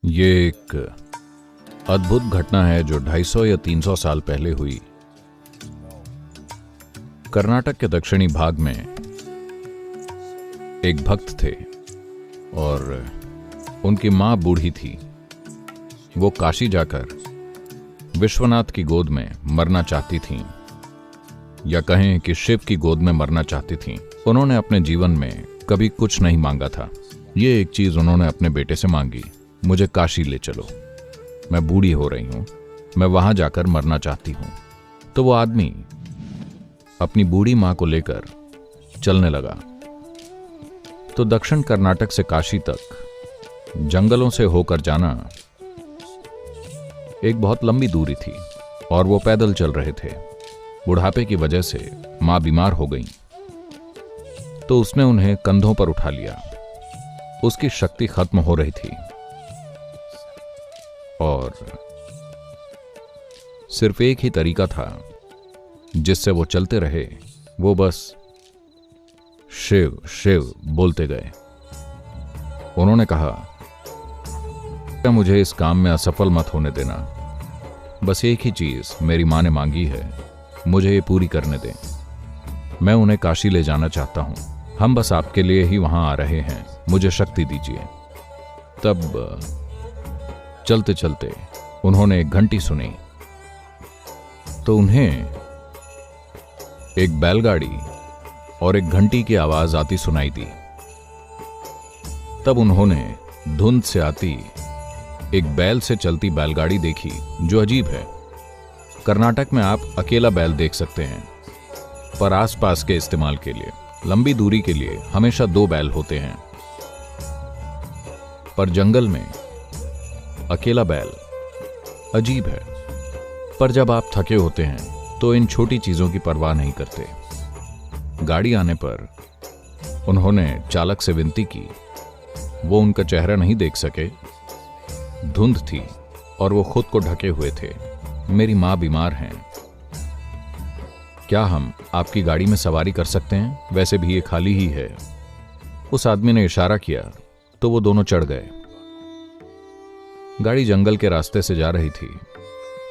ये एक अद्भुत घटना है जो 250 या 300 साल पहले हुई। कर्नाटक के दक्षिणी भाग में एक भक्त थे और उनकी मां बूढ़ी थी। वो काशी जाकर विश्वनाथ की गोद में मरना चाहती थीं, या कहें कि शिव की गोद में मरना चाहती थीं। उन्होंने अपने जीवन में कभी कुछ नहीं मांगा था। ये एक चीज उन्होंने अपने बेटे से मांगी, मुझे काशी ले चलो, मैं बूढ़ी हो रही हूं, मैं वहां जाकर मरना चाहती हूं। तो वो आदमी अपनी बूढ़ी मां को लेकर चलने लगा। तो दक्षिण कर्नाटक से काशी तक जंगलों से होकर जाना एक बहुत लंबी दूरी थी और वो पैदल चल रहे थे। बुढ़ापे की वजह से मां बीमार हो गई, तो उसने उन्हें कंधों पर उठा लिया। उसकी शक्ति खत्म हो रही थी और सिर्फ एक ही तरीका था जिससे वो चलते रहे, वो बस शिव शिव बोलते गए। उन्होंने कहा, मुझे इस काम में असफल मत होने देना, बस एक ही चीज मेरी मां ने मांगी है, मुझे ये पूरी करने दें। मैं उन्हें काशी ले जाना चाहता हूं, हम बस आपके लिए ही वहां आ रहे हैं, मुझे शक्ति दीजिए। तब चलते चलते उन्होंने एक घंटी सुनी, तो उन्हें एक बैलगाड़ी और एक घंटी की आवाज आती सुनाई दी। तब उन्होंने धुंध से आती एक बैल से चलती बैलगाड़ी देखी, जो अजीब है। कर्नाटक में आप अकेला बैल देख सकते हैं, पर आसपास के इस्तेमाल के लिए लंबी दूरी के लिए हमेशा 2 बैल होते हैं। पर जंगल में अकेला बैल अजीब है। पर जब आप थके होते हैं तो इन छोटी चीजों की परवाह नहीं करते। गाड़ी आने पर उन्होंने चालक से विनती की। वो उनका चेहरा नहीं देख सके, धुंध थी और वो खुद को ढके हुए थे। मेरी मां बीमार हैं, क्या हम आपकी गाड़ी में सवारी कर सकते हैं? वैसे भी ये खाली ही है। उस आदमी ने इशारा किया तो वो दोनों चढ़ गए। गाड़ी जंगल के रास्ते से जा रही थी।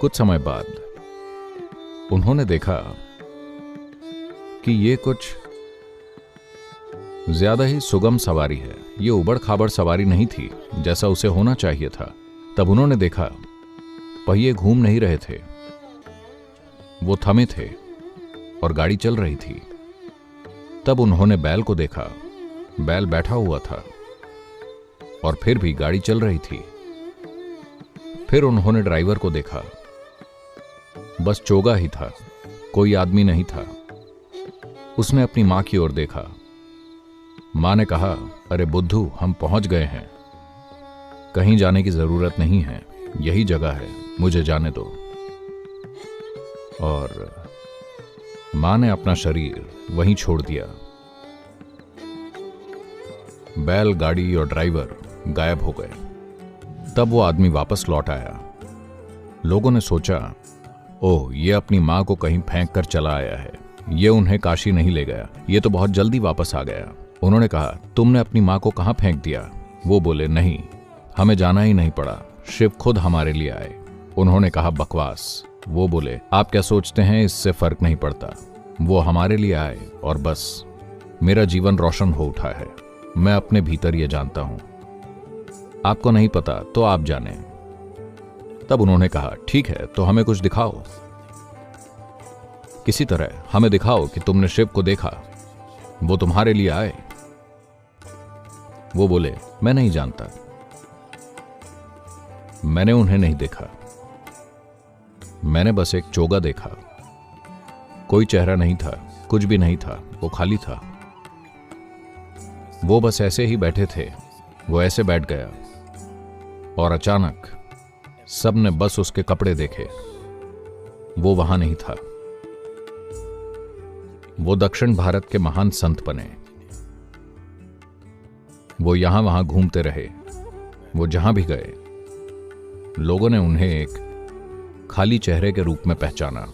कुछ समय बाद उन्होंने देखा कि ये कुछ ज्यादा ही सुगम सवारी है। ये उबड़ खाबड़ सवारी नहीं थी जैसा उसे होना चाहिए था। तब उन्होंने देखा पहिए घूम नहीं रहे थे, वो थमे थे और गाड़ी चल रही थी। तब उन्होंने बैल को देखा, बैल बैठा हुआ था और फिर भी गाड़ी चल रही थी। फिर उन्होंने ड्राइवर को देखा, बस चोगा ही था, कोई आदमी नहीं था। उसने अपनी मां की ओर देखा। मां ने कहा, अरे बुद्धू, हम पहुंच गए हैं, कहीं जाने की जरूरत नहीं है, यही जगह है, मुझे जाने दो। और मां ने अपना शरीर वहीं छोड़ दिया। बैल, गाड़ी और ड्राइवर गायब हो गए। तब वो आदमी वापस लौट आया। लोगों ने सोचा, ओह, ये अपनी मां को कहीं फेंक कर चला आया है, ये उन्हें काशी नहीं ले गया, ये तो बहुत जल्दी वापस आ गया। उन्होंने कहा, तुमने अपनी मां को कहां फेंक दिया? वो बोले, नहीं, हमें जाना ही नहीं पड़ा, शिव खुद हमारे लिए आए। उन्होंने कहा, बकवास। वो बोले, आप क्या सोचते हैं, इससे फर्क नहीं पड़ता, वो हमारे लिए आए और बस मेरा जीवन रोशन हो उठा है। मैं अपने भीतर ये जानता हूं, आपको नहीं पता तो आप जाने। तब उन्होंने कहा, ठीक है, तो हमें कुछ दिखाओ, किसी तरह हमें दिखाओ कि तुमने शिव को देखा, वो तुम्हारे लिए आए। वो बोले, मैं नहीं जानता, मैंने उन्हें नहीं देखा, मैंने बस एक चोगा देखा, कोई चेहरा नहीं था, कुछ भी नहीं था, वो खाली था। वो बस ऐसे ही बैठे थे। वो ऐसे बैठ गया और अचानक सबने बस उसके कपड़े देखे, वो वहां नहीं था। वो दक्षिण भारत के महान संत बने। वो यहां वहां घूमते रहे। वो जहां भी गए, लोगों ने उन्हें एक खाली चेहरे के रूप में पहचाना।